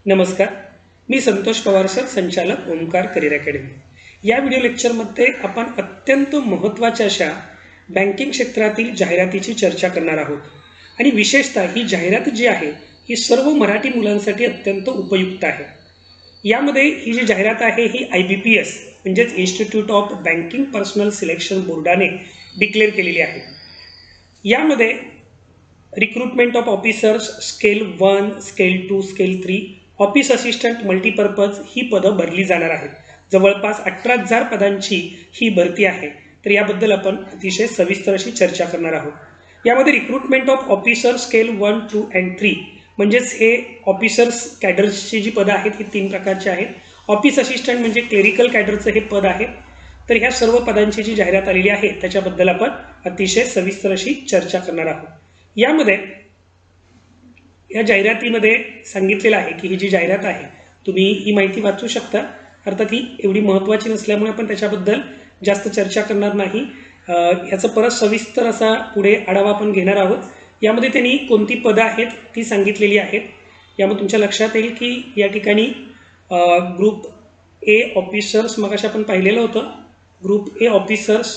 नमस्कार, मी संतोष पवार सर, संचालक Omkar career academy. या व्हिडिओ लेक्चरमध्ये आपण अत्यंत महत्त्वाच्या अशा बँकिंग क्षेत्रातील जाहिरातीची चर्चा करणार आहोत आणि विशेषतः ही जाहिरात जी आहे ही सर्व मराठी मुलांसाठी अत्यंत उपयुक्त आहे। यामध्ये ही जी जाहिरात आहे ही IBPS म्हणजेच institute of banking personnel selection बोर्डाने डिक्लेअर केलेली आहे। यामध्ये recruitment of officers scale 1, scale 2, scale 3, office assistant multipurpose ही पदं भरली जाणार आहेत। जवळपास 18,000 पदांची ही भरती आहे। तर याबद्दल आपण अतिशय सविस्तर अशी चर्चा करणार आहोत। यामध्ये recruitment of officer scale 1, 2 and 3 म्हणजेच हे ऑफिसर्स कॅडर्सची जी पदं आहेत ही 3 प्रकारची आहेत। ऑफिस असिस्टंट म्हणजे क्लेरिकल कॅडरचं हे पद आहे। तर ह्या सर्व पदांची जी जाहिरात आलेली आहे त्याच्याबद्दल आपण अतिशय सविस्तर अशी चर्चा करणार आहोत। यामध्ये या जाहिरातीमध्ये सांगितलेलं आहे की ही जी जाहिरात आहे तुम्ही ही माहिती वाचू शकता। अर्थात ही एवढी महत्त्वाची नसल्यामुळे आपण त्याच्याबद्दल जास्त चर्चा करणार नाही। याचं परत सविस्तर असा पुढे आढावा आपण घेणार आहोत। यामध्ये त्यांनी कोणती पदं आहेत ती सांगितलेली आहेत। यामध्ये तुमच्या लक्षात येईल की या ठिकाणी ग्रुप ए ऑफिसर्स मगाशी आपण पाहिलेलं होतं। Group A officers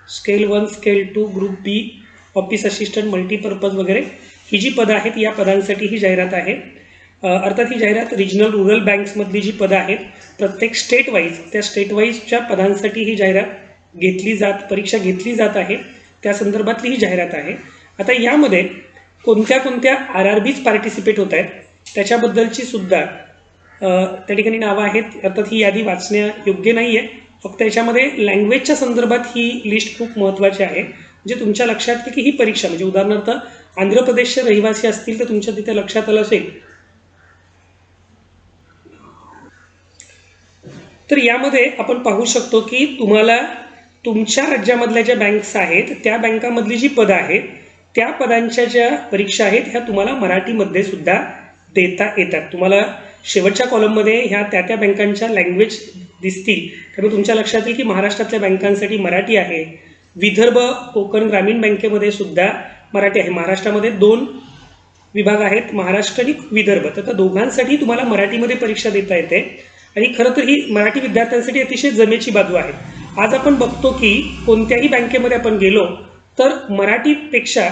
scale 1, scale 2, group B office assistant multipurpose वगैरे ही जी पदं आहेत या पदांसाठी ही जाहिरात आहे। अर्थात ही जाहिरात रिजनल रूरल बँक्समधली जी पदं आहेत प्रत्येक स्टेट वाईज त्या स्टेट वाईजच्या पदांसाठी ही जाहिरात परीक्षा घेतली जात आहे, त्या संदर्भातली ही जाहिरात आहे। आता यामध्ये कोणत्या कोणत्या RRBs पार्टिसिपेट होत आहेत त्याच्याबद्दलची सुद्धा त्या ठिकाणी नावं आहेत। अर्थात ही यादी वाचण्या योग्य नाही आहे, फक्त याच्यामध्ये लँग्वेजच्या संदर्भात ही लिस्ट खूप महत्त्वाची आहे। म्हणजे तुमच्या लक्षात येईल की ही परीक्षा म्हणजे उदाहरणार्थ आंध्र प्रदेशचे रहिवासी असतील तर तुमच्या तिथे लक्षात आलं असेल। तर यामध्ये आपण पाहू शकतो की तुम्हाला तुमच्या राज्यामधल्या ज्या बँक्स आहेत त्या बँकामधली जी पदं आहेत त्या पदांच्या ज्या परीक्षा आहेत ह्या तुम्हाला मराठीमध्ये सुद्धा देता येतात। तुम्हाला शेवटच्या कॉलममध्ये ह्या त्या बँकांच्या लँग्वेज दिसतील। त्यामुळे तुमच्या लक्षात येईल की महाराष्ट्रातल्या बँकांसाठी मराठी आहे, विदर्भ कोकण ग्रामीण बँकेमध्ये सुद्धा मराठी आहे। महाराष्ट्रामध्ये 2 विभाग आहेत, महाराष्ट्र आणि विदर्भ, तर त्या दोघांसाठी तुम्हाला मराठीमध्ये परीक्षा देता येते आणि खरं तर ही मराठी विद्यार्थ्यांसाठी अतिशय जमेची बाजू आहे। आज आपण बघतो की कोणत्याही बँकेमध्ये आपण गेलो तर मराठीपेक्षा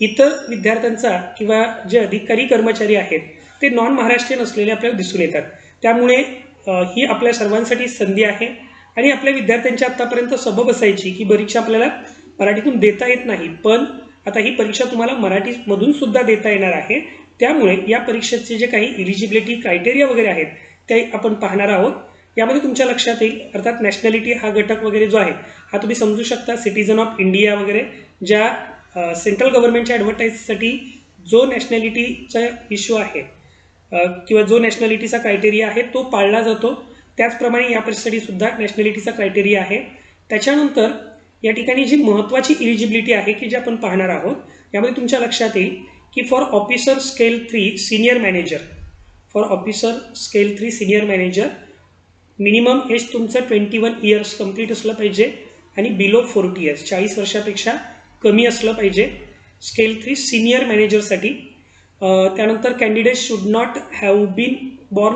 इतर विद्यार्थ्यांचा किंवा जे अधिकारी कर्मचारी आहेत ते नॉन महाराष्ट्रीयन असलेले आपल्याला दिसून येतात। त्यामुळे ही आपल्या सर्वांसाठी संधी आहे आणि आपल्या विद्यार्थ्यांच्या आत्तापर्यंत सबब असायची की परीक्षा आपल्याला मराठीतून देता येत नाही, पण आता ही परीक्षा तुम्हाला मराठीमधून सुद्धा देता येणार आहे। त्यामुळे या परीक्षेचे जे काही इलिजिबिलिटी क्रायटेरिया वगैरे आहेत ते आपण पाहणार आहोत। यामध्ये तुमच्या लक्षात येईल अर्थात नॅशनॅलिटी हा घटक वगैरे जो आहे हा तुम्ही समजू शकता। सिटीजन ऑफ इंडिया वगैरे ज्या सेंट्रल गव्हर्नमेंटच्या ॲडव्हर्टाईजसाठी जो नॅशनॅलिटीचा इश्यू आहे किंवा जो नॅशनॅलिटीचा क्रायटेरिया आहे तो पाळला जातो, त्याचप्रमाणे या परीक्षेसाठी सुद्धा नॅशनॅलिटीचा क्रायटेरिया आहे। त्याच्यानंतर या ठिकाणी जी महत्त्वाची इलिजिबिलिटी आहे की जी आपण पाहणार आहोत यामध्ये तुमच्या लक्षात येईल की for officer scale 3 senior manager minimum age तुमचं 21 इयर्स कंप्लीट असलं पाहिजे आणि बिलो 40 इयर्स 40 वर्षापेक्षा कमी असलं पाहिजे स्केल 3 सिनियर मॅनेजरसाठी। त्यानंतर candidate should not have been born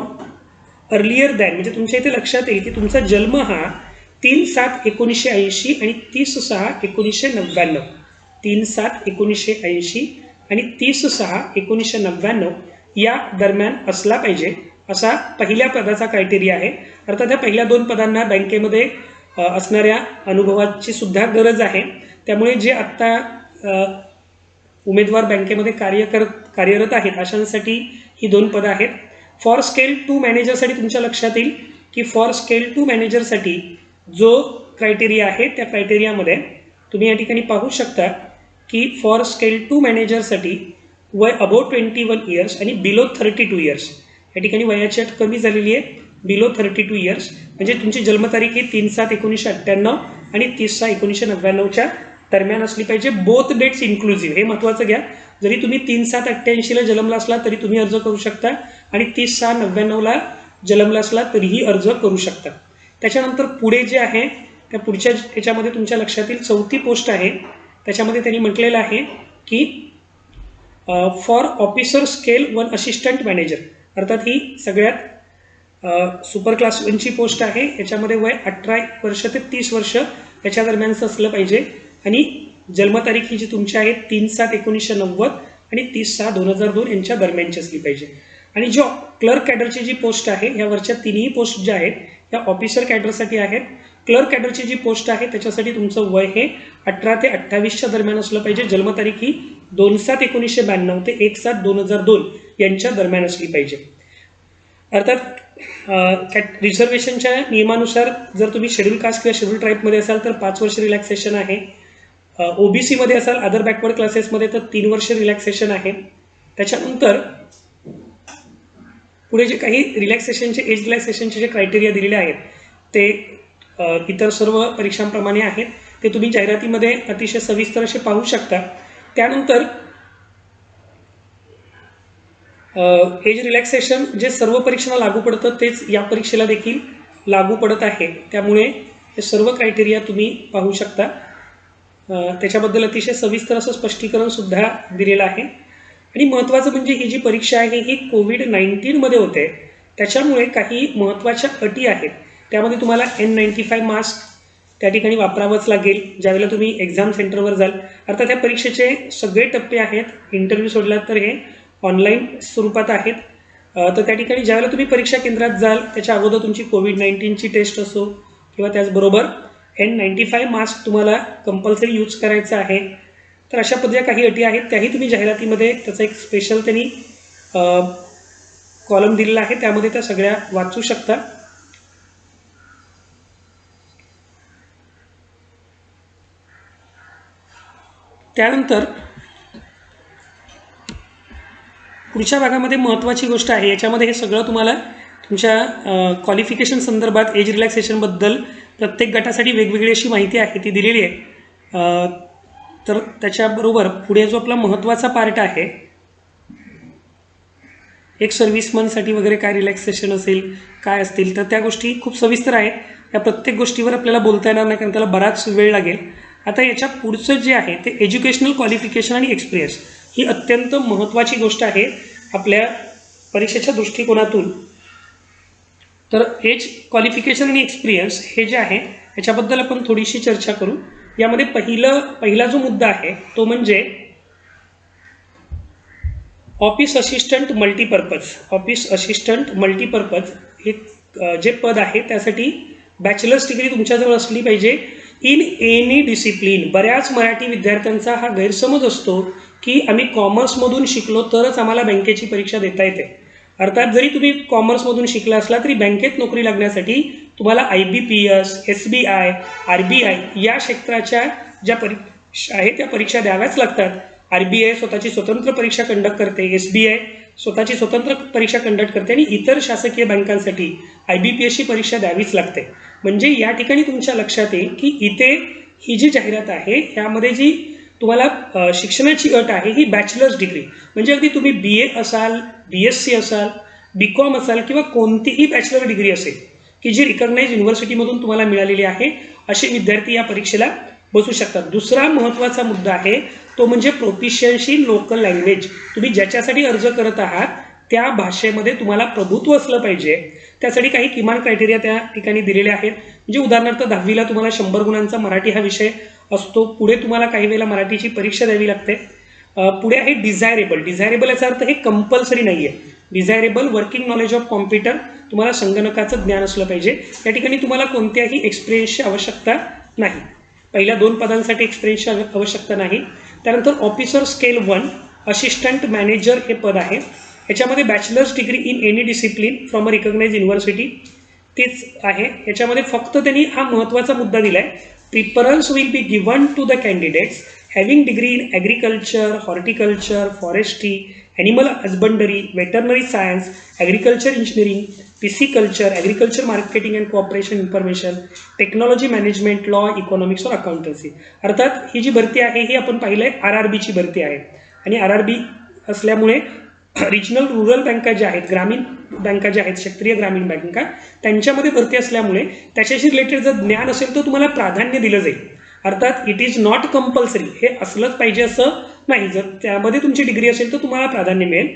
earlier than म्हणजे तुमच्या इथे लक्षात येईल की तुमचा जन्म हा 3/7/1980 आणि 30/6/1999 3/7/1980 आणि 30/6/1999 या दरम्यान असला पाहिजे असा पहिल्या पदाचा क्रायटेरिया आहे। अर्थात या पहिल्या 2 पदांना बँकेमध्ये असणाऱ्या अनुभवाची सुद्धा गरज आहे। त्यामुळे जे आत्ता उमेदवार बँकेमध्ये कार्यरत आहेत अशांसाठी ही 2 पदं आहेत। फॉर स्केल 2 मॅनेजरसाठी तुमच्या लक्षात येईल की फॉर स्केल 2 मॅनेजरसाठी जो क्रायटेरिया आहे त्या क्रायटेरियामध्ये तुम्ही या ठिकाणी पाहू शकता की फॉर स्केल 2 मॅनेजरसाठी वय अबाउट 21 इयर्स आणि बिलो 32 इयर्स। या ठिकाणी वयाची अट कमी झालेली आहे, बिलो 32 इयर्स म्हणजे तुमची जन्मतारीख ही 3/7/1998 आणि 30/6/1999च्या दरम्यान असली पाहिजे। बोथ डेट्स इन्क्लुझिव्ह, हे महत्त्वाचं घ्या। जरी तुम्ही 3/7/88ला जन्मला असला तरी तुम्ही अर्ज करू शकता आणि 30/6/99ला जन्मला असला तरीही अर्ज करू शकता। त्याच्यानंतर पुढे जे आहे त्या पुढच्या याच्यामध्ये तुमच्या लक्षात येईल 4थी पोस्ट आहे, त्याच्यामध्ये त्यांनी म्हटलेलं आहे की for officer scale 1 assistant manager अर्थात ही सगळ्यात सुपर क्लास 1ची पोस्ट आहे. याच्यामध्ये वय 18 वर्ष ते 30 वर्ष याच्या दरम्यानचं असलं पाहिजे आणि जन्मतारीख ही जी तुमची आहे 3/7/1990 आणि 30/6/2002 यांच्या दरम्यानची असली पाहिजे. आणि जो क्लर्क कॅडरची जी पोस्ट आहे, या वरच्या तिन्ही पोस्ट ज्या आहेत या ऑफिसर कॅडरसाठी आहेत. क्लर्क कॅडरची जी पोस्ट आहे त्याच्यासाठी तुमचं वय हे 18 ते 28च्या दरम्यान असलं पाहिजे. जन्मतारीख ही 2/7/1992 ते 1/7/2002 यांच्या दरम्यान असली पाहिजे. अर्थात रिझर्वेशनच्या नियमानुसार जर तुम्ही शेड्यूल कास्ट किंवा शेड्यूल ट्राईबमध्ये असाल तर 5 वर्ष रिलॅक्सेशन आहे. ओबीसीमध्ये असाल, अदर बॅकवर्ड क्लासेसमध्ये तर 3 वर्ष रिलॅक्सेशन आहे. त्याच्यानंतर पुढे जे काही रिलॅक्सेशनचे एज रिलॅक्सेशनचे जे क्रायटेरिया दिलेले आहेत ते इतर सर्व परीक्षांप्रमाणे आहेत. ते तुम्ही जाहिरातीमध्ये अतिशय सविस्तर असे पाहू शकता. त्यानंतर एज रिलॅक्सेशन जे सर्व परीक्षांना लागू पडतं तेच या परीक्षेला देखील लागू पडत आहे. त्यामुळे हे सर्व क्रायटेरिया तुम्ही पाहू शकता. त्याच्याबद्दल अतिशय सविस्तर असं स्पष्टीकरणसुद्धा दिलेलं आहे. आणि महत्त्वाचं म्हणजे ही जी परीक्षा आहे ही कोविड-19मध्ये होते. त्याच्यामुळे काही महत्त्वाच्या अटी आहेत. त्यामध्ये तुम्हाला N95 मास्क त्या ठिकाणी वापरावंच लागेल ज्यावेळेला तुम्ही एक्झाम सेंटरवर जाल. अर्थात त्या परीक्षेचे सगळे टप्पे आहेत. इंटरव्ह्यू सोडला तर हे ऑनलाईन स्वरूपात आहेत. तर त्या ठिकाणी ज्यावेळेला तुम्ही परीक्षा केंद्रात जाल त्याच्या अगोदर तुमची कोविड-19ची टेस्ट असो किंवा त्याचबरोबर N95 मास्क तुम्हाला कंपल्सरी यूज करायचं आहे. तर अशा पद्धतीच्या काही अटी आहेत, त्याही तुम्ही जाहिरातीमध्ये त्याचा एक स्पेशल त्यांनी कॉलम दिलेला आहे, त्यामध्ये त्या सगळ्या वाचू शकता. त्यानंतर पुढच्या भागामध्ये महत्त्वाची गोष्ट आहे, याच्यामध्ये हे सगळं तुम्हाला तुमच्या क्वालिफिकेशन संदर्भात एज रिलॅक्सेशनबद्दल प्रत्येक गटासाठी वेगवेगळी अशी माहिती आहे ती दिलेली आहे. तर त्याच्याबरोबर पुढे जो आपला महत्त्वाचा पार्ट आहे, एक सर्व्हिसमनसाठी वगैरे काय रिलॅक्सेशन असेल, काय असतील, तर त्या गोष्टी खूप सविस्तर आहेत. या प्रत्येक गोष्टीवर आपल्याला बोलता येणार नाही कारण त्याला बराच वेळ लागेल. आता याच्या पुढचं जे आहे ते एज्युकेशनल क्वालिफिकेशन आणि एक्सपिरियन्स ही अत्यंत महत्त्वाची गोष्ट आहे आपल्या परीक्षेच्या दृष्टिकोनातून. तर एज क्वालिफिकेशन आणि एक्सपिरियन्स हे जे आहे याच्याबद्दल आपण थोडीशी चर्चा करू. यामध्ये पहिला जो मुद्दा आहे तो म्हणजे office assistant multipurpose. Office assistant multipurpose हे जे पद आहे त्यासाठी बॅचलर्स डिग्री तुमच्याजवळ असली पाहिजे इन एनी डिसिप्लिन. बऱ्याच मराठी विद्यार्थ्यांचा हा गैरसमज असतो की आम्ही कॉमर्समधून शिकलो तरच आम्हाला बँकेची परीक्षा देता येते. अर्थात जरी तुम्ही कॉमर्समधून शिकला असला तरी बँकेत नोकरी लागण्यासाठी तुम्हाला IBPS, SBI, RBI या क्षेत्राच्या ज्या परीक्षा आहेत त्या परीक्षा द्याव्याच लागतात. RBI स्वतःची स्वतंत्र परीक्षा कंडक्ट करते, SBI स्वतःची स्वतंत्र परीक्षा कंडक्ट करते आणि इतर शासकीय बँकांसाठी IBPSची परीक्षा द्यावीच लागते. म्हणजे या ठिकाणी तुमच्या लक्षात येईल की इथे ही जी जाहिरात आहे यामध्ये जी तुम्हाला शिक्षणाची अट आहे ही बॅचलर्स डिग्री, म्हणजे अगदी तुम्ही BA असाल, BSc असाल, BCom असाल किंवा कोणतीही बॅचलर डिग्री असेल की जी रिकग्नाइज युनिव्हर्सिटीमधून तुम्हाला मिळालेली आहे, असे विद्यार्थी या परीक्षेला बसू शकतात. दुसरा महत्त्वाचा मुद्दा आहे तो म्हणजे प्रोफिशियन्सी लोकल लँग्वेज. तुम्ही ज्याच्यासाठी अर्ज करत आहात त्या भाषेमध्ये तुम्हाला प्रभुत्व असलं पाहिजे. त्यासाठी काही किमान क्रायटेरिया त्या ठिकाणी दिलेले आहेत. म्हणजे उदाहरणार्थ 10वीला तुम्हाला 100 गुणांचा मराठी हा विषय असतो. पुढे तुम्हाला काही वेळेला मराठीची परीक्षा द्यावी लागते. पुढे आहे डिझायरेबल. डिझायरेबल याचा अर्थ हे कंपल्सरी नाही आहे. Desirable working knowledge of computer, तुम्हाला संगणकाचं ज्ञान असलं पाहिजे. या ठिकाणी तुम्हाला कोणत्याही एक्सपिरियन्सची आवश्यकता नाही. पहिल्या 2 पदांसाठी एक्सपिरियन्सची आवश्यकता नाही. त्यानंतर ऑफिसर स्केल 1 असिस्टंट मॅनेजर हे पद आहे. याच्यामध्ये bachelors degree in any discipline from a recognise university तेच आहे. याच्यामध्ये फक्त त्यांनी हा महत्त्वाचा मुद्दा दिला आहे, preference will be given to the candidates having degree in agriculture, horticulture, forestry, animal husbandry, veterinary science, agriculture engineering, pisciculture, agriculture marketing and cooperation information, technology management, law, economics और अकाउंटन्सी. अर्थात ही जी भरती आहे ही आपण पाहिलं आहे RRBची भरती आहे आणि RRB असल्यामुळे रिजनल रुरल बँका ज्या आहेत, ग्रामीण बँका ज्या आहेत, क्षेत्रीय ग्रामीण बँका, त्यांच्यामध्ये भरती असल्यामुळे त्याच्याशी रिलेटेड जर ज्ञान असेल तर तुम्हाला प्राधान्य दिलं जाईल. अर्थात इट इज नॉट कंपल्सरी, हे असलंच पाहिजे असं नाही. जर त्यामध्ये तुमची डिग्री असेल तर तुम्हाला प्राधान्य मिळेल.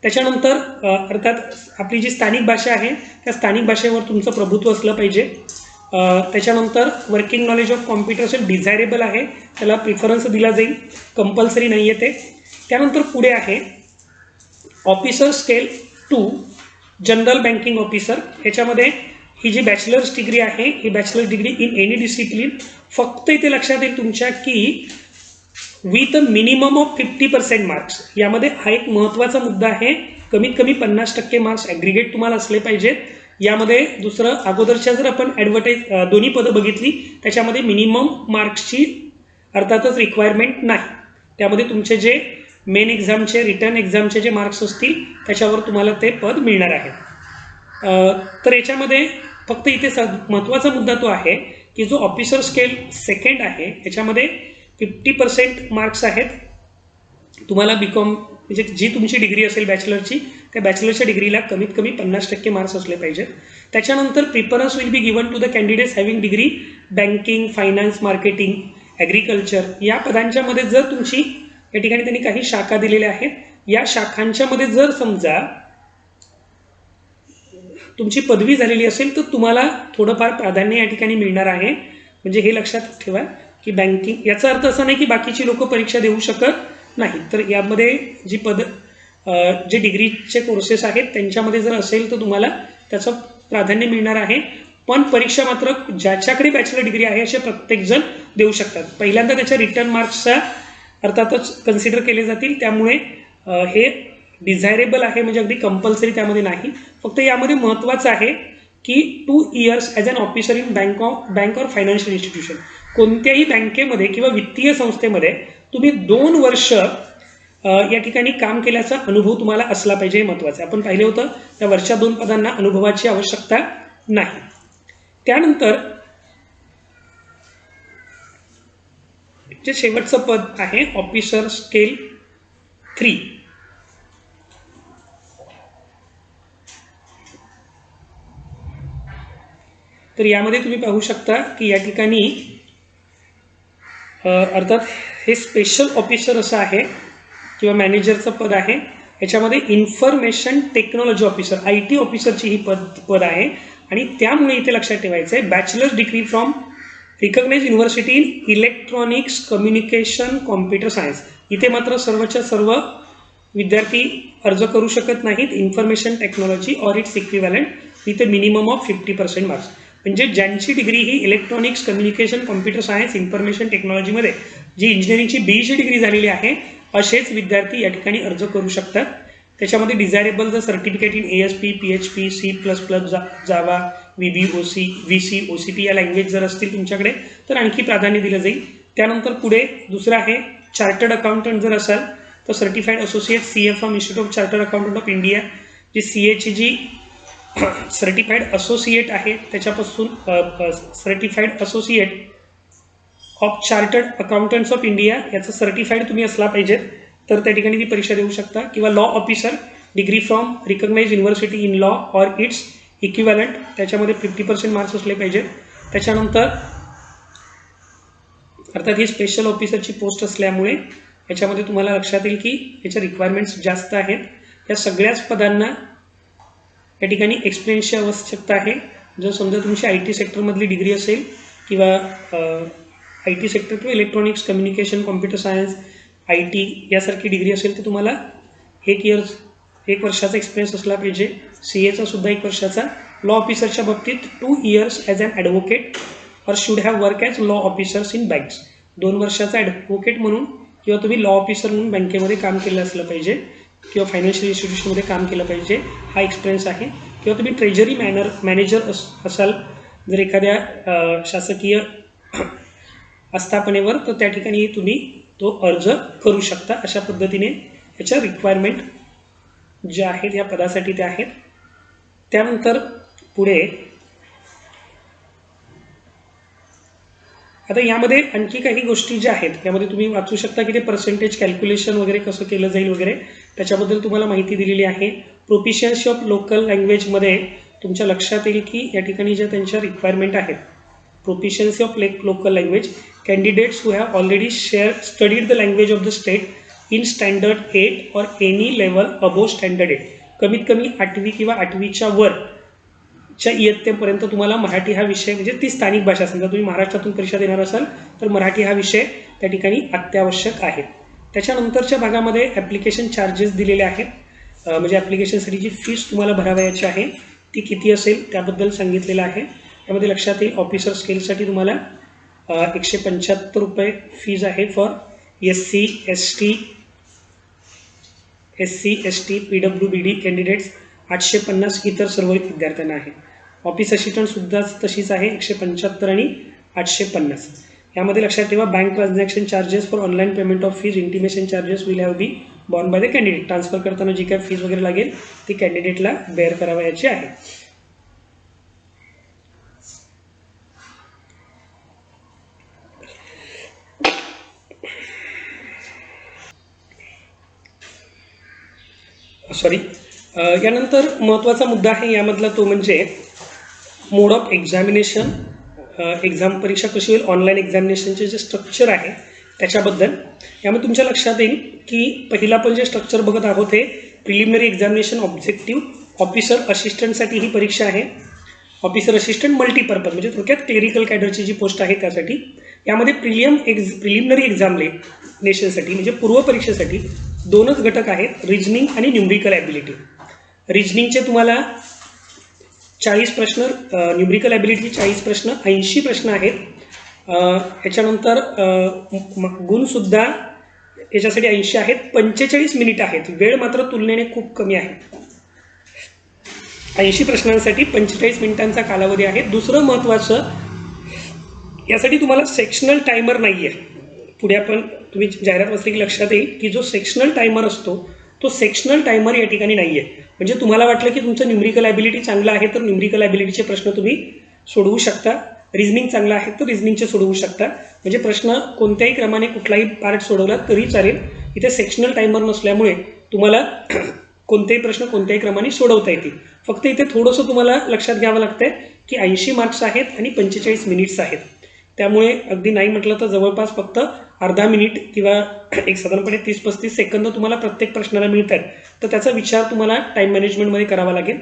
त्याच्यानंतर अर्थात आपली जी स्थानिक भाषा आहे त्या स्थानिक भाषेवर तुमचं प्रभुत्व असलं पाहिजे. त्याच्यानंतर वर्किंग नॉलेज ऑफ कॉम्प्युटर असेल, डिझायरेबल आहे, त्याला प्रिफरन्स दिला जाईल, कंपल्सरी नाही आहे ते. त्यानंतर पुढे आहे officer scale 2 general banking officer. ह्याच्यामध्ये ही जी बॅचलर्स डिग्री आहे ही bachelors degree in any discipline. फक्त इथे लक्षात येईल तुमच्या की विथ मिनिमम ऑफ 50% मार्क्स. यामध्ये हा एक महत्त्वाचा मुद्दा आहे, कमीत कमी 50% मार्क्स ॲग्रिगेट तुम्हाला असले पाहिजेत. यामध्ये दुसरं अगोदरच्या जर आपण दोन्ही पदं बघितली त्याच्यामध्ये मिनिमम मार्क्सची अर्थातच रिक्वायरमेंट नाही. त्यामध्ये तुमचे जे मेन एक्झामचे रिटर्न एक्झामचे जे मार्क्स असतील त्याच्यावर तुम्हाला ते पद मिळणार आहे. तर याच्यामध्ये फक्त इथे महत्त्वाचा मुद्दा तो आहे की जो ऑफिसर स्केल सेकंड आहे याच्यामध्ये 50% मार्क्स आहेत. तुम्हाला बीकॉम म्हणजे जी तुमची डिग्री असेल बॅचलरची त्या बॅचलरच्या डिग्रीला कमीत कमी 50% मार्क्स असले पाहिजेत. त्याच्यानंतर preference will be given to the candidates having degree banking, finance, marketing, agriculture या पदांच्या मध्ये जर तुमची या ठिकाणी त्यांनी काही शाखा दिलेल्या आहेत. या शाखांच्या मध्ये जर समजा तुमची पदवी झालेली असेल तर तुम्हाला थोडंफार प्राधान्य या ठिकाणी मिळणार आहे. म्हणजे हे लक्षात ठेवा की बँकिंग, याचा अर्थ असा नाही की बाकीची लोक परीक्षा देऊ शकत नाही. तर यामध्ये जी जे डिग्रीचे कोर्सेस आहेत त्यांच्यामध्ये जर असेल तर तुम्हाला त्याचं प्राधान्य मिळणार आहे. पण परीक्षा मात्र ज्याच्याकडे बॅचलर डिग्री आहे असे प्रत्येकजण देऊ शकतात. पहिल्यांदा त्याच्या रिटर्न मार्क्सचा अर्थातच कन्सिडर केले जातील. त्यामुळे हे डिझायरेबल आहे म्हणजे अगदी कंपल्सरी त्यामध्ये नाही. फक्त यामध्ये महत्त्वाचं आहे की 2 years as an officer in bank or financial institution. कोणत्याही बँकेमध्ये किंवा वित्तीय संस्थेमध्ये तुम्ही 2 वर्ष या ठिकाणी काम केल्याचा अनुभव तुम्हाला असला पाहिजे, हे महत्त्वाचं आहे. आपण पाहिलं होतं त्या वरच्या 2 पदांना अनुभवाची आवश्यकता नाही. त्यानंतर जे शेवटचं पद आहे ऑफिसर स्केल 3. तर यामध्ये तुम्ही पाहू शकता की या ठिकाणी अर्थात हे स्पेशल ऑफिसर असं आहे किंवा मॅनेजरचं पद आहे. याच्यामध्ये इन्फॉर्मेशन टेक्नॉलॉजी ऑफिसर IT ऑफिसरची ही पद आहे. आणि त्यामुळे इथे लक्षात ठेवायचं आहे bachelors degree from recognise university in electronics communication computer science. इथे मात्र सर्वच्या सर्व विद्यार्थी अर्ज करू शकत नाहीत. Information technology or its equivalent with a minimum of 50% marks. म्हणजे ज्यांची डिग्री ही electronics communication computer science information टेक्नॉलॉजीमध्ये जी इंजिनिअरिंगची BEची डिग्री झालेली आहे असेच विद्यार्थी या ठिकाणी अर्ज करू शकतात. त्याच्यामध्ये डिझायरेबल जर certificate in ASP, PHP, C++, Java, VC, OCP या लँग्वेज जर असतील तुमच्याकडे तर आणखी प्राधान्य दिलं जाईल. त्यानंतर पुढे दुसरं आहे चार्टर्ड अकाउंटंट जर असाल तर certified associate CA from institute of chartered accountant of India. जी CAची जी सर्टिफाईड असोसिएट आहे त्याच्यापासून certified associate of chartered accountants of India याचं सर्टिफाईड तुम्ही असला पाहिजेत तर त्या ठिकाणी ती परीक्षा देऊ शकता. किंवा law officer degree from recognise university in law or its equivalent त्याच्यामध्ये 50% मार्क्स असले पाहिजेत. त्याच्यानंतर अर्थात ही स्पेशल ऑफिसरची पोस्ट असल्यामुळे याच्यामध्ये तुम्हाला लक्षात येईल की याच्या रिक्वायरमेंट्स जास्त आहेत. या सगळ्याच पदांना या ठिकाणी एक्सपिरियन्सची आवश्यकता आहे. जर समजा तुमची IT सेक्टरमधली डिग्री असेल किंवा IT सेक्टर किंवा electronics communication computer science IT यासारखी डिग्री असेल तर तुम्हाला 1 वर्षाचा एक्सपिरियन्स असला पाहिजे. CAचा सुद्धा 1 वर्षाचा. लॉ ऑफिसरच्या बाबतीत 2 years ॲज अन ॲडव्होकेट और should have work as law officers in banks. 2 वर्षाचा ॲडव्होकेट म्हणून किंवा तुम्ही लॉ ऑफिसर म्हणून बँकेमध्ये काम केलं असलं पाहिजे किंवा फायनान्शियल इन्स्टिट्यूशनमध्ये काम केलं पाहिजे, हा एक्सपिरियन्स आहे. किंवा तुम्ही ट्रेजरी मॅनेजर असाल जर एखाद्या शासकीय आस्थापनेवर तर त्या ठिकाणी तुम्ही तो अर्ज करू शकता. अशा पद्धतीने याच्या रिक्वायरमेंट ज्या आहेत या पदासाठी त्या आहेत. त्यानंतर पुढे आता यामध्ये आणखी काही गोष्टी ज्या आहेत यामध्ये तुम्ही वाचू शकता की ते पर्सेंटेज कॅल्क्युलेशन वगैरे कसं केलं जाईल वगैरे त्याच्याबद्दल तुम्हाला माहिती दिलेली आहे. प्रोफिशियन्सी ऑफ लोकल लँग्वेजमध्ये तुमच्या लक्षात येईल की या ठिकाणी ज्या त्यांच्या रिक्वायरमेंट आहेत proficiency of local language candidates who have already studied the language of the state in standard 8 और एनी लेवल अबोव स्टँडर्ड 8, कमीत कमी 8वी किंवा 8वीच्या वरच्या इयत्तेपर्यंत तुम्हाला मराठी हा विषय, म्हणजे ती स्थानिक भाषा, समजा तुम्ही महाराष्ट्रातून परीक्षा देणार असाल तर मराठी हा विषय त्या ठिकाणी अत्यावश्यक आहे. त्याच्यानंतरच्या भागामध्ये ॲप्लिकेशन चार्जेस दिलेले आहेत, म्हणजे ॲप्लिकेशनसाठी जी फीस तुम्हाला भरावयाची आहे ती किती असेल त्याबद्दल सांगितलेलं आहे. त्यामध्ये लक्षात येईल ऑफिसर स्केलसाठी तुम्हाला 175 रुपये फीज आहे for SC ST PWBD candidates, 850 इतर सर्व विद्यार्थ्यांना आहे. ऑफिस असिस्टंटसुद्धा तशीच आहे, 175 आणि 850. यामध्ये लक्षात ठेवा bank transaction charges for online payment of fees intimation charges will have be born by the candidate. Transfer करताना जी काय फीज वगैरे लागेल ती कॅन्डिडेटला बेअर करावयाची आहे. यानंतर महत्त्वाचा मुद्दा आहे यामधला तो म्हणजे मोड ऑफ एक्झामिनेशन. एक्झाम परीक्षा कशी होईल, ऑनलाईन एक्झामिनेशनचे जे स्ट्रक्चर आहे त्याच्याबद्दल. यामध्ये तुमच्या लक्षात येईल की पहिला आपण जे स्ट्रक्चर बघत आहोत हे प्रिलिमिनरी एक्झामिनेशन ऑब्जेक्टिव्ह ऑफिसर असिस्टंटसाठी ही परीक्षा आहे. ऑफिसर असिस्टंट मल्टीपर्पज म्हणजे थोडक्यात क्लेरिकल कॅडरची जी पोस्ट आहे त्यासाठी. यामध्ये प्रिलिमिनरी एक्झामिनेशनसाठी म्हणजे पूर्व परीक्षेसाठी 2च घटक आहेत, रिजनिंग आणि न्यूमरिकल ॲबिलिटी. रिजनिंगचे तुम्हाला 40 प्रश्न, न्यूमरिकल ॲबिलिटीचे 40 प्रश्न, 80 प्रश्न आहेत. याच्यानंतर गुणसुद्धा याच्यासाठी 80 आहेत. 45 मिनिट आहेत, वेळ मात्र तुलनेने खूप कमी आहे. 80 प्रश्नांसाठी 45 मिनिटांचा कालावधी आहे. दुसरं महत्त्वाचं, यासाठी तुम्हाला सेक्शनल टायमर नाही आहे. पुढे आपण तुम्ही जाहिरात वाचली की लक्षात येईल की जो सेक्शनल टायमर असतो तो सेक्शनल टायमर या ठिकाणी नाही आहे. म्हणजे तुम्हाला वाटलं की तुमचं न्यूमरिकल ॲबिलिटी चांगलं आहे तर न्यूमरिकल ॲबिलिटीचे प्रश्न तुम्ही सोडवू शकता, रिजनिंग चांगलं आहे तर रिजनिंगचे सोडवू शकता. म्हणजे प्रश्न कोणत्याही क्रमाने कुठलाही पार्ट सोडवला तरी चालेल. इथे सेक्शनल टायमर नसल्यामुळे तुम्हाला कोणतेही प्रश्न कोणत्याही क्रमाने सोडवता येतील. फक्त इथे थोडंसं तुम्हाला लक्षात घ्यावं लागतं की 80 मार्क्स आहेत आणि 45 मिनिट्स आहेत. त्यामुळे अगदी नाही म्हटलं तर जवळपास फक्त अर्धा मिनिट किंवा एक साधारणपणे 30-35 सेकंद तुम्हाला प्रत्येक प्रश्नाला मिळतात. तर त्याचा विचार तुम्हाला टाईम मॅनेजमेंटमध्ये करावा लागेल.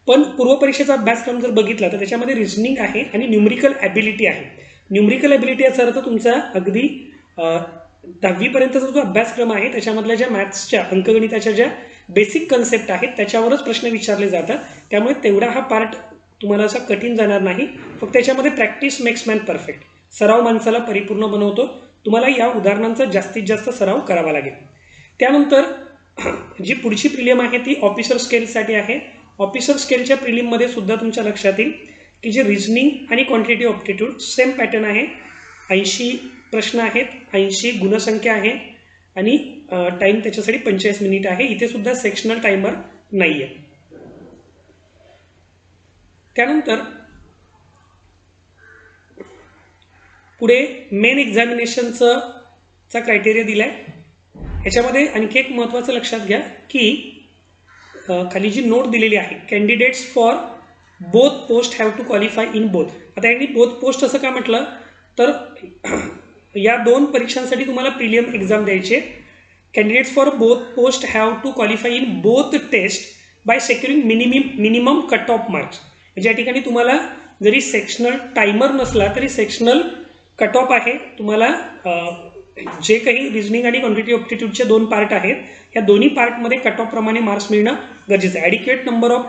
पण पूर्वपरीक्षेचा अभ्यासक्रम जर बघितला तर त्याच्यामध्ये रिजनिंग आहे आणि न्यूमरिकल ॲबिलिटी आहे. न्यूमरिकल ॲबिलिटी याचा अर्थ तुमचा अगदी 10वीपर्यंतचा जो अभ्यासक्रम आहे त्याच्यामधल्या ज्या मॅथ्सच्या अंकगणिताच्या ज्या बेसिक कन्सेप्ट आहेत त्याच्यावरच प्रश्न विचारले जातात. त्यामुळे तेवढा हा पार्ट तुम्हाला असा कठीण जाणार नाही. फक्त त्याच्यामध्ये प्रॅक्टिस मेक्स मॅन परफेक्ट, सराव माणसाला परिपूर्ण बनवतो. तुम्हाला या उदाहरणांचा जास्तीत जास्त सराव करावा लागेल. त्यानंतर जी पुढची प्रिलिम आहे ती ऑफिसर स्केलसाठी आहे. ऑफिसर स्केलच्या प्रिलिममध्ये सुद्धा तुमच्या लक्षात येईल की जे रिजनिंग आणि क्वांटिटी ऑप्टिट्यूड सेम पॅटर्न आहे. 80 प्रश्न आहेत, 80 गुणसंख्या आहे आणि टाईम त्याच्यासाठी 45 मिनिट आहे. इथे सुद्धा सेक्शनल टायमर नाही आहे. त्यानंतर पुढे मेन एक्झामिनेशनचा क्रायटेरिया दिला आहे. याच्यामध्ये आणखी एक महत्त्वाचं लक्षात घ्या की खाली जी नोट दिलेली आहे, candidates for both post have to qualify in both. आता यांनी बोथ पोस्ट असं का म्हटलं तर या 2 परीक्षांसाठी तुम्हाला प्रिलिम एक्झाम द्यायचे. Candidates for both post have to qualify in both test by securing minimum cut off marks. म्हणजे या ठिकाणी तुम्हाला जरी सेक्शनल टायमर नसला तरी सेक्शनल कट ऑफ आहे. तुम्हाला जे काही रिजनिंग आणि क्वांटिटी ऑप्टिट्यूडचे 2 पार्ट आहेत या दोन्ही पार्टमध्ये कट ऑफ प्रमाणे मार्क्स मिळणं गरजेचं आहे. Adequate number of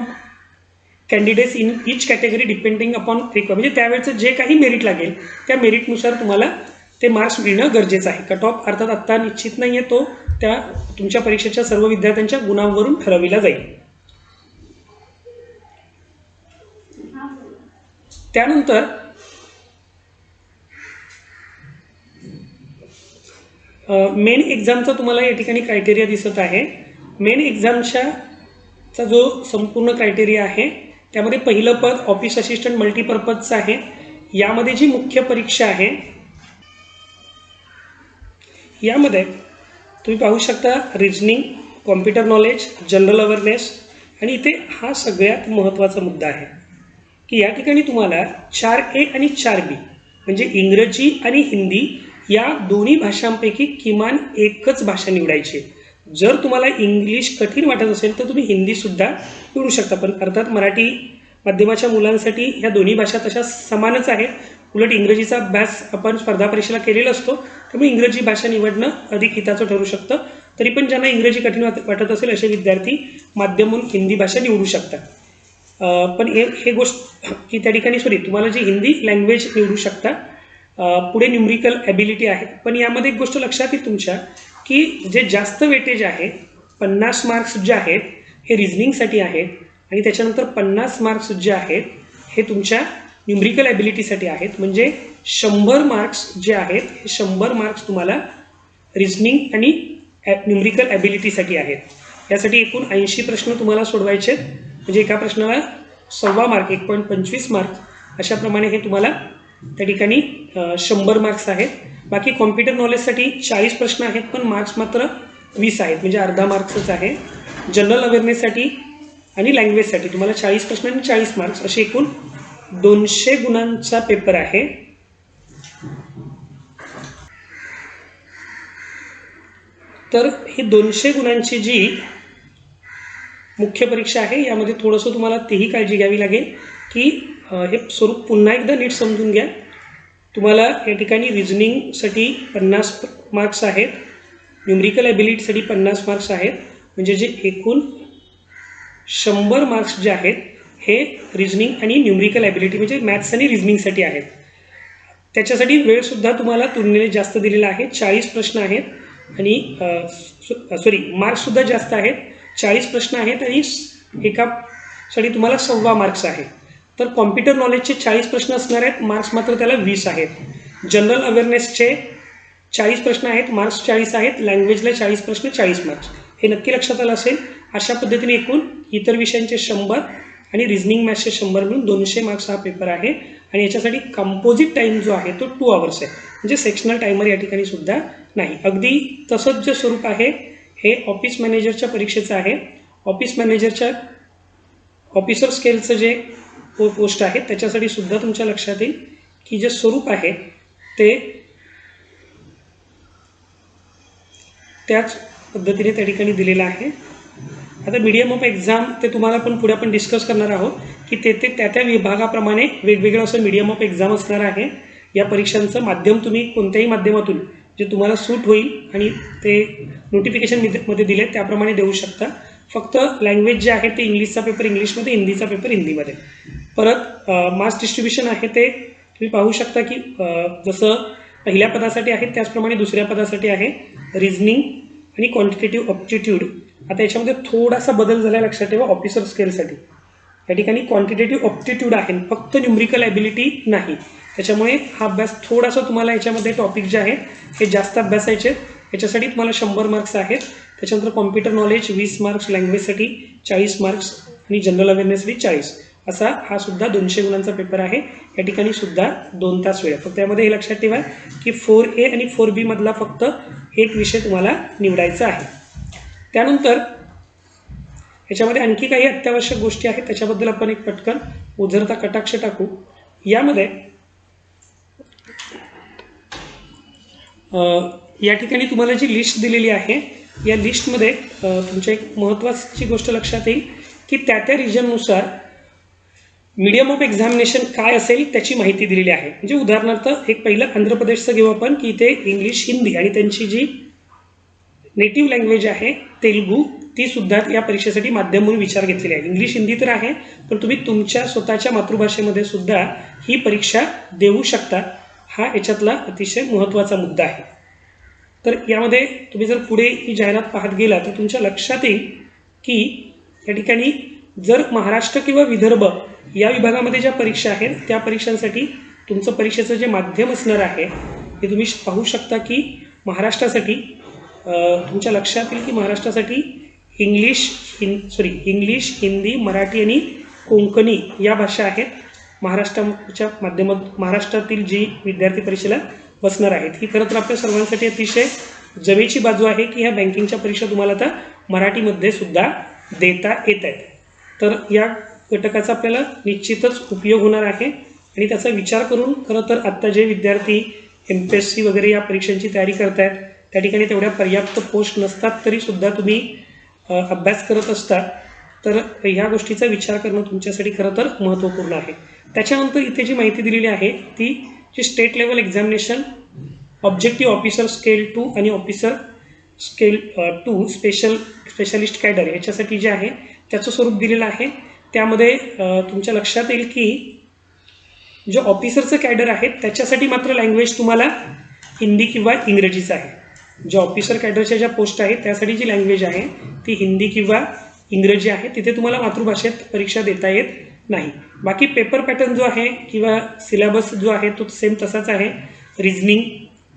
candidates in each category depending upon म्हणजे त्यावेळेचं जे काही मेरिट लागेल त्या मेरिटनुसार तुम्हाला ते मार्क्स मिळणं गरजेचं आहे. कट ऑफ अर्थात आत्ता निश्चित नाही आहे, तो त्या तुमच्या परीक्षेच्या सर्व विद्यार्थ्यांच्या गुणांवरून ठरविला जाईल. त्यानंतर मेन एक्झामचा तुम्हाला या ठिकाणी क्रायटेरिया दिसत आहे. मेन एक्झामचा जो संपूर्ण क्रायटेरिया आहे त्यामध्ये पहिलं पद ऑफिस असिस्टंट मल्टीपर्पजचं आहे. यामध्ये जी मुख्य परीक्षा आहे यामध्ये तुम्ही पाहू शकता reasoning, computer knowledge, general awareness आणि इथे हा सगळ्यात महत्त्वाचा मुद्दा आहे की या ठिकाणी तुम्हाला 4A आणि 4B म्हणजे इंग्रजी आणि हिंदी या दोन्ही भाषांपैकी किमान एकच भाषा निवडायची. जर तुम्हाला इंग्लिश कठीण वाटत असेल तर तुम्ही हिंदीसुद्धा निवडू शकता, पण अर्थात मराठी माध्यमाच्या मुलांसाठी ह्या दोन्ही भाषा तशा समानच आहेत. उलट इंग्रजीचा अभ्यास आपण स्पर्धा परीक्षेला केलेला असतो, त्यामुळे इंग्रजी भाषा निवडणं अधिक हिताचं ठरू शकतं. तरी पण ज्यांना इंग्रजी कठीण वाटत असेल असे विद्यार्थी माध्यम म्हणून हिंदी भाषा निवडू शकतात. पण हे गोष्ट की त्या ठिकाणी तुम्हाला जी हिंदी लँग्वेज निवडू शकता. पुढे न्यूमरिकल ॲबिलिटी आहे, पण यामध्ये एक गोष्ट लक्षात येईल तुमच्या की जे जास्त वेटेज आहे 50 मार्क्स जे आहेत हे रिझनिंगसाठी आहेत आणि त्याच्यानंतर 50 मार्क्स जे आहेत हे तुमच्या न्यूमरिकल ॲबिलिटीसाठी आहेत. म्हणजे 100 मार्क्स जे आहेत हे 100 मार्क्स तुम्हाला रिझनिंग आणि न्यूमरिकल ॲबिलिटीसाठी आहेत. यासाठी एकूण 80 प्रश्न तुम्हाला सोडवायचे आहेत. म्हणजे एका प्रश्नाला 1.25 मार्क 1.25 मार्क्स अशाप्रमाणे हे तुम्हाला त्या ठिकाणी 100 मार्क्स आहेत. बाकी कॉम्प्युटर नॉलेजसाठी 40 प्रश्न आहेत, पण मार्क्स मात्र 20 आहेत, म्हणजे अर्धा मार्क्सच आहे. जनरल अवेअरनेससाठी आणि लँग्वेजसाठी तुम्हाला 40 प्रश्न आणि 40 मार्क्स असे एकूण 200 गुणांचा पेपर आहे. तर ही 200 गुणांची जी मुख्य परीक्षा आहे यामध्ये थोडंसं तुम्हाला तेही काळजी घ्यावी लागेल की हे स्वरूप पुन्हा एकदा नीट समजून घ्या. तुम्हाला या ठिकाणी रिझनिंगसाठी 50 मार्क्स आहेत, न्यूमरिकल ॲबिलिटीसाठी 50 मार्क्स आहेत, म्हणजे जे एकूण 100 मार्क्स जे आहेत हे रिझनिंग आणि न्यूमरिकल ॲबिलिटी म्हणजे मॅथ्स आणि रिझनिंगसाठी आहेत. त्याच्यासाठी वेळसुद्धा तुम्हाला तुलनेने जास्त दिलेला आहे. 40 प्रश्न आहेत आणि मार्क्ससुद्धा जास्त आहेत. 40 प्रश्न आहेत आणि एकासाठी तुम्हाला 1.25 मार्क्स आहे. तर कॉम्प्युटर नॉलेजचे 40 प्रश्न असणार आहेत, मार्क्स मात्र त्याला 20 आहेत. जनरल अवेअरनेसचे 40 प्रश्न आहेत, मार्क्स 40 आहेत. लँग्वेजला 40 प्रश्न 40 मार्क्स. हे नक्की लक्षात आलं असेल. अशा पद्धतीने एकूण इतर विषयांचे 100 आणि रिझनिंग मॅथ्सचे 100 मिळून 200 मार्क्स हा पेपर आहे. आणि याच्यासाठी कंपोजिट टाईम जो आहे तो 2 आवर्स आहे, म्हणजे सेक्शनल टायमर या ठिकाणी सुद्धा नाही. अगदी तसंच जे स्वरूप आहे हे ऑफिस मॅनेजरच्या परीक्षेचं आहे. ऑफिस मॅनेजरच्या ऑफिसर स्केलचं जे पोस्ट आहे त्याच्यासाठी सुद्धा तुमच्या लक्षात येईल की जे स्वरूप आहे ते त्याच पद्धतीने त्या ठिकाणी दिलेलं आहे. आता मीडियम ऑफ एक्झाम ते तुम्हाला पण पुढे आपण डिस्कस करणार आहोत की ते त्या विभागाप्रमाणे वेगवेगळं असं मीडियम ऑफ एक्झाम असणार आहे. या परीक्षांचं माध्यम तुम्ही कोणत्याही माध्यमातून जे तुम्हाला सूट होईल आणि ते नोटिफिकेशनमध्ये दिले त्याप्रमाणे देऊ शकता. फक्त लँग्वेज जे आहे ते इंग्लिशचा पेपर इंग्लिशमध्ये, हिंदीचा पेपर हिंदीमध्ये. परत मार्क्स डिस्ट्रीब्युशन आहे ते तुम्ही पाहू शकता की जसं पहिल्या पदासाठी आहे त्याचप्रमाणे दुसऱ्या पदासाठी आहे रिझनिंग आणि क्वांटिटेटिव्ह ॲप्टिट्यूड. आता याच्यामध्ये थोडासा बदल झाला लक्षात ठेवा. ऑफिसर स्केलसाठी या ठिकाणी क्वांटिटेटिव्ह ॲप्टिट्यूड आहे, फक्त न्यूमरिकल ॲबिलिटी नाही. त्याच्यामुळे हा अभ्यास थोडासा तुम्हाला याच्यामध्ये टॉपिक जे आहेत हे जास्त अभ्यासायचे आहेत. याच्यासाठी तुम्हाला 100 मार्क्स आहेत. त्याच्यानंतर कॉम्प्युटर नॉलेज 20 मार्क्स, लँग्वेजसाठी 40 मार्क्स आणि जनरल अवेअरनेससाठी 40 असा हा सुद्धा 200 गुणांचा पेपर आहे. या ठिकाणी सुद्धा 2 तास वेळ. फक्त त्यामध्ये हे लक्षात ठेवा की 4A आणि 4B मधला फक्त एक विषय तुम्हाला निवडायचा आहे. त्यानंतर याच्यामध्ये आणखी काही अत्यावश्यक गोष्टी आहेत त्याच्याबद्दल आपण एक पटकन उझरता कटाक्ष टाकू. यामध्ये या ठिकाणी तुम्हाला जी लिस्ट दिलेली आहे या लिस्टमध्ये तुमच्या एक महत्त्वाची गोष्ट लक्षात येईल की त्या रिजननुसार मीडियम ऑफ एक्झामिनेशन काय असेल त्याची माहिती दिलेली आहे. म्हणजे उदाहरणार्थ एक पहिलं आंध्र प्रदेशचं घेऊ आपण की इथे इंग्लिश, हिंदी आणि त्यांची जी नेटिव्ह लँग्वेज आहे तेलुगू ती सुद्धा या परीक्षेसाठी माध्यम म्हणून विचार घेतलेली आहे. इंग्लिश, हिंदी तर आहे, पण तुम्ही तुमच्या स्वतःच्या मातृभाषेमध्ये सुद्धा ही परीक्षा देऊ शकता. हा याच्यातला अतिशय महत्त्वाचा मुद्दा आहे. तर यामध्ये तुम्ही जर पुढे ही जाहिरात पाहत गेला तर तुमच्या लक्षात येईल की या ठिकाणी जर महाराष्ट्र किंवा विदर्भ या विभागामध्ये ज्या परीक्षा आहेत त्या परीक्षांसाठी तुमचं परीक्षेचं जे माध्यम असणार आहे हे तुम्ही पाहू शकता की महाराष्ट्रासाठी तुमच्या लक्षात येईल की महाराष्ट्रासाठी इंग्लिश, हिंदी, मराठी आणि कोंकणी या भाषा आहेत. महाराष्ट्राच्या महाराष्ट्रातील जी विद्यार्थी परीक्षेला बसणार आहेत ही खरं तर आपल्या सर्वांसाठी अतिशय जमेची बाजू आहे की ह्या बँकिंगच्या परीक्षा तुम्हाला आता मराठीमध्ये सुद्धा देता येत आहेत. तर या घटकाचा आपल्याला निश्चितच उपयोग होणार आहे आणि त्याचा विचार करून खरं तर आत्ता जे विद्यार्थी MPSC वगैरे या परीक्षांची तयारी करत आहेत त्या ठिकाणी तेवढ्या पर्याप्त पोस्ट नसतात तरीसुद्धा तुम्ही अभ्यास करत असता, तर ह्या गोष्टीचा विचार करणं तुमच्यासाठी खरं तर महत्त्वपूर्ण आहे. त्याच्यानंतर इथे जी माहिती दिलेली आहे ती जी state level examination objective officer scale 2 आणि ऑफिसर स्केल 2 स्पेशलिस्ट कॅडर ह्याच्यासाठी जे आहे त्याचं स्वरूप दिलेलं आहे. त्यामध्ये तुमच्या लक्षात येईल की जो ऑफिसरचं कॅडर आहे त्याच्यासाठी मात्र लँग्वेज तुम्हाला हिंदी किंवा इंग्रजीचं आहे. जे ऑफिसर कॅडरच्या ज्या पोस्ट आहेत त्यासाठी जी लँग्वेज आहे ती हिंदी किंवा इंग्रजी आहे. तिथे तुम्हाला मातृभाषेत परीक्षा देता येत नाही. बाकी पेपर पॅटर्न जो आहे किंवा सिलेबस जो आहे तो सेम तसाच आहे. रिझनिंग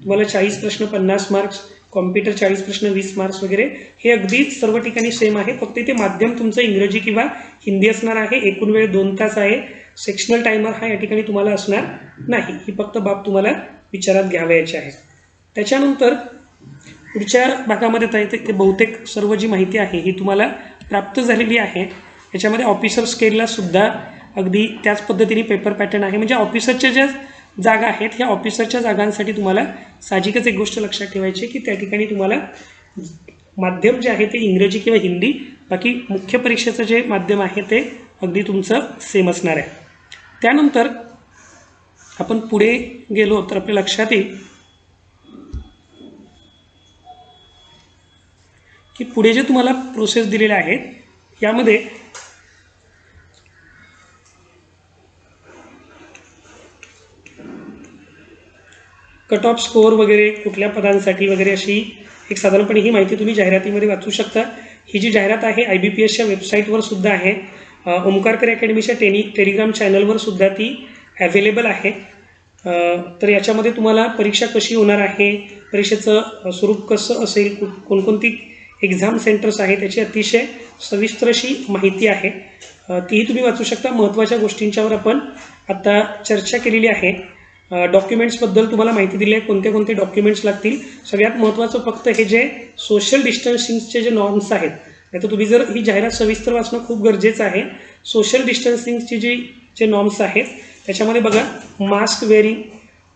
तुम्हाला 40 प्रश्न 50 मार्क्स, कॉम्प्युटर 40 प्रश्न 20 मार्क्स वगैरे हे अगदी सर्व ठिकाणी सेम आहे. फक्त इथे माध्यम तुमचं इंग्रजी किंवा हिंदी असणार आहे. एकूण वेळ 2 तास आहे. सेक्शनल टायमर हा या ठिकाणी तुम्हाला असणार नाही. ही फक्त बाब तुम्हाला विचारात घ्यावयाची आहे. त्याच्यानंतर पुढच्या भागामध्ये ते बहुतेक सर्व जी माहिती आहे ही तुम्हाला प्राप्त झालेली आहे. याच्यामध्ये ऑफिसर स्केलला सुद्धा अगदी त्याच पद्धतीने पेपर पॅटर्न आहे. म्हणजे ऑफिसरच्या ज्या जागा आहेत ह्या ऑफिसरच्या जागांसाठी तुम्हाला साहजिकच एक गोष्ट लक्षात ठेवायची की त्या ठिकाणी तुम्हाला माध्यम जे आहे ते इंग्रजी किंवा हिंदी, बाकी मुख्य परीक्षेचं जे माध्यम आहे ते अगदी तुमचं सेम असणार आहे. त्यानंतर आपण पुढे गेलो तर आपल्या लक्षात येईल की पुढे जे तुम्हाला प्रोसेस दिलेल्या आहेत यामध्ये कट ऑफ स्कोअर वगैरे कुठल्या पदांसाठी वगैरे अशी एक साधारणपणे ही माहिती तुम्ही जाहिरातीमध्ये वाचू शकता. ही जी जाहिरात आहे IBPSच्या वेबसाईटवर सुद्धा आहे. ओमकारकर अकॅडमीच्या टेलिग्राम चॅनलवर सुद्धा ती अवेलेबल आहे. तर याच्यामध्ये तुम्हाला परीक्षा कशी होणार आहे, परीक्षेचं स्वरूप कसं असेल, कोणकोणती एक्झाम सेंटर्स आहेत त्याची अतिशय सविस्तर अशी माहिती आहे. तीही तुम्ही वाचू शकता. महत्त्वाच्या गोष्टींच्यावर आपण आता चर्चा केलेली आहे. डॉक्युमेंट्सबद्दल तुम्हाला माहिती दिली आहे, कोणते कोणते डॉक्युमेंट्स लागतील. सगळ्यात महत्त्वाचं फक्त हे जे सोशल डिस्टन्सिंगचे जे नॉर्म्स आहेत, नाही तर तुम्ही जर ही जाहिरात सविस्तर वाचणं खूप गरजेचं आहे. सोशल डिस्टन्सिंगची जे नॉर्म्स आहेत त्याच्यामध्ये बघा, मास्क वेअरिंग,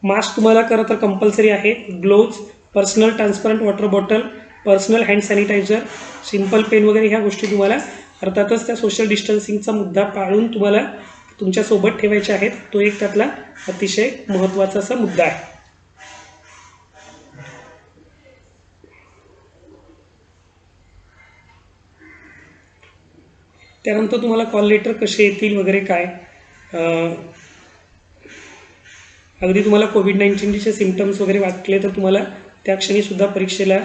मास्क तुम्हाला खरं तर कंपल्सरी आहे. Gloves, personal transparent water bottle, personal hand sanitiser, simple pen वगैरे ह्या गोष्टी तुम्हाला अर्थातच त्या सोशल डिस्टन्सिंगचा मुद्दा पाळून तुम्हाला तुमच्यासोबत ठेवायचे आहेत. तो एक त्यातला अतिशय महत्त्वाचा असा मुद्दा आहे. त्यानंतर तुम्हाला कॉल लेटर कसे येतील वगैरे काय, अगदी तुम्हाला कोविड-19चे सिम्पटम्स वगैरे वाटले तर तुम्हाला त्या क्षणीसुद्धा परीक्षेला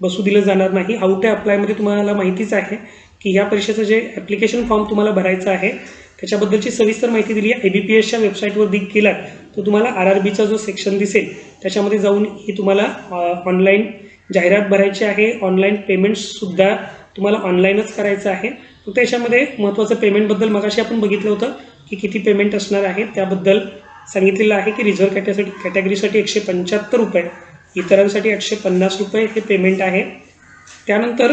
बसू दिलं जाणार नाही. हाऊ टू अप्लायमध्ये तुम्हाला माहितीच आहे की ह्या परीक्षेचं जे ॲप्लिकेशन फॉर्म तुम्हाला भरायचं आहे त्याच्याबद्दलची सविस्तर माहिती दिली आहे. IBPSच्या वेबसाईटवर गेलात तर तुम्हाला RRBचा जो सेक्शन दिसेल त्याच्यामध्ये जाऊन ही तुम्हाला ऑनलाईन जाहिरात भरायची आहे. ऑनलाईन पेमेंट्ससुद्धा तुम्हाला ऑनलाईनच करायचं आहे. फक्त त्याच्यामध्ये महत्त्वाचं पेमेंटबद्दल मगाशी आपण बघितलं होतं की किती पेमेंट असणार आहे. त्याबद्दल सांगितलेलं आहे की रिझर्व्ह कॅटेगरीसाठी 175 रुपये, इतरांसाठी 850 रुपये हे पेमेंट आहे. त्यानंतर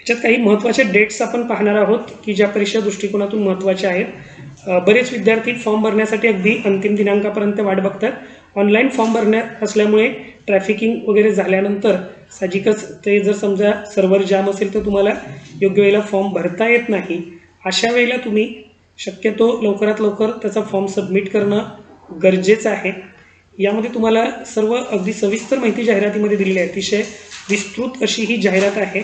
याच्यात काही महत्त्वाचे डेट्स आपण पाहणार आहोत की ज्या परीक्षा दृष्टिकोनातून महत्त्वाचे आहेत. बरेच विद्यार्थी फॉर्म भरण्यासाठी अगदी अंतिम दिनांकापर्यंत वाट बघतात. ऑनलाईन फॉर्म भरण्यात असल्यामुळे ट्रॅफिकिंग वगैरे झाल्यानंतर साहजिकच ते जर समजा सर्व्हर जाम असेल तर तुम्हाला योग्य वेळेला फॉर्म भरता येत नाही. अशा वेळेला तुम्ही शक्यतो लवकरात लवकर त्याचा फॉर्म सबमिट करणं गरजेचं आहे. यामध्ये तुम्हाला सर्व अगदी सविस्तर माहिती जाहिरातीमध्ये दिलेली आहे. अतिशय विस्तृत अशी ही जाहिरात आहे.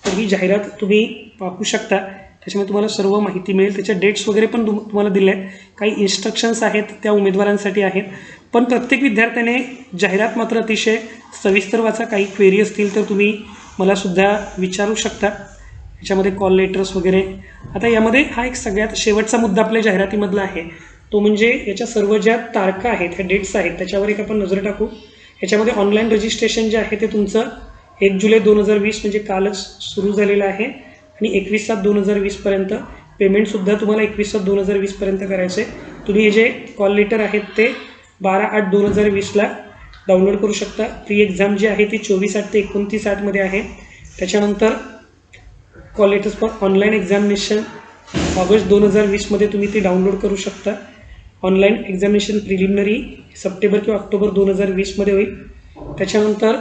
तर ही जाहिरात तुम्ही पाहू शकता. त्याच्यामुळे तुम्हाला सर्व माहिती मिळेल. त्याच्या डेट्स वगैरे पण तुम्हाला दिले आहेत. काही इन्स्ट्रक्शन्स आहेत त्या उमेदवारांसाठी आहेत. पण प्रत्येक विद्यार्थ्याने जाहिरात मात्र अतिशय सविस्तर वाचा. काही क्वेरी असतील तर तुम्ही मलासुद्धा विचारू शकता. याच्यामध्ये कॉल लेटर्स वगैरे. आता यामध्ये हा एक सगळ्यात शेवटचा मुद्दा आपल्या जाहिरातीमधला आहे. तो म्हणजे याच्या सर्व ज्या तारखा आहेत, ह्या डेट्स आहेत त्याच्यावर एक आपण नजर टाकू. याच्यामध्ये ऑनलाईन रजिस्ट्रेशन जे आहे ते तुमचं 1 जुलै 2020 म्हणजे कालच सुरू झालेलं आहे आणि 21/7/2020 पर्यंत. पेमेंटसुद्धा तुम्हाला 21/7/2020 पर्यंत करायचं आहे. तुम्ही हे जे कॉल लेटर आहेत ते 12/8/2020 डाउनलोड करू शकता. प्री एक्झाम जी आहे ती 24/8 ते 29/8 आहे. त्याच्यानंतर call letters for online examination August 2020 तुम्ही ती डाउनलोड करू शकता. ऑनलाईन एक्झामिनेशन प्रिलिमिनरी सप्टेंबर किंवा ऑक्टोबर 2020मध्ये होईल. त्याच्यानंतर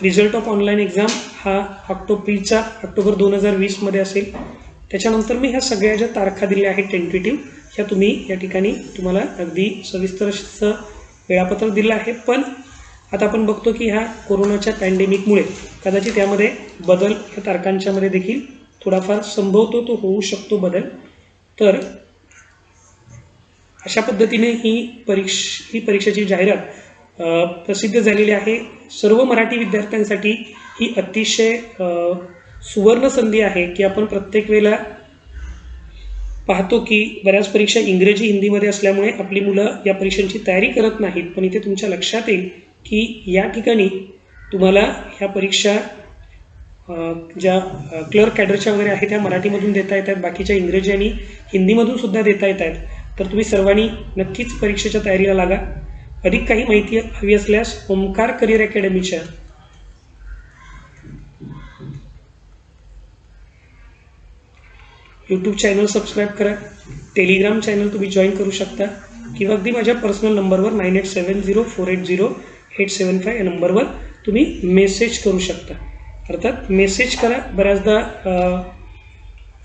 रिझल्ट ऑफ ऑनलाईन एक्झाम हा ऑक्टोबर 2020मध्ये असेल. त्याच्यानंतर मी ह्या सगळ्या ज्या तारखा दिल्या आहेत टेंटेटिव्ह, ह्या तुम्ही या ठिकाणी तुम्हाला अगदी सविस्तर असं वेळापत्रक दिलं आहे. पण आता आपण बघतो की ह्या कोरोनाच्या पॅन्डेमिकमुळे कदाचित यामध्ये बदल ह्या तारखांच्यामध्ये देखील थोडाफार संभवतो, तो होऊ शकतो बदल. तर अशा पद्धतीने ही परीक्षेची जाहिरात प्रसिद्ध झालेली आहे. सर्व मराठी विद्यार्थ्यांसाठी ही अतिशय सुवर्ण संधी आहे की आपण प्रत्येक वेळेला पाहतो की बऱ्याच परीक्षा इंग्रजी हिंदीमध्ये असल्यामुळे आपली मुलं या परीक्षांची तयारी करत नाहीत. पण इथे तुमच्या लक्षात येईल की या ठिकाणी तुम्हाला ह्या परीक्षा ज्या क्लर्क कॅडरच्या वगैरे आहेत त्या मराठीमधून देता येत आहेत, बाकीच्या इंग्रजी आणि हिंदीमधून सुद्धा देता येत आहेत. तर तुम्ही सर्वांनी नक्कीच परीक्षेच्या तयारीला लागा. अधिक काही माहिती हवी असल्यास ओमकार करिअर अकॅडमीच्या यूट्यूब चॅनल सबस्क्राईब करा. टेलिग्राम चॅनल तुम्ही जॉईन करू शकता किंवा अगदी माझ्या पर्सनल नंबरवर 9870480875 या नंबरवर तुम्ही मेसेज करू शकता. अर्थात मेसेज करा, बऱ्याचदा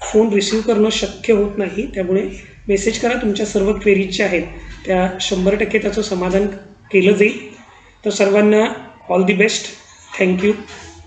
फोन रिसीव करणं शक्य होत नाही, त्यामुळे मेसेज करा. तुमच्या सर्व क्वेरीज ज्या आहेत त्या 100% त्याचं समाधान केलं जाईल. तर सर्वांना ऑल दी बेस्ट. थँक्यू.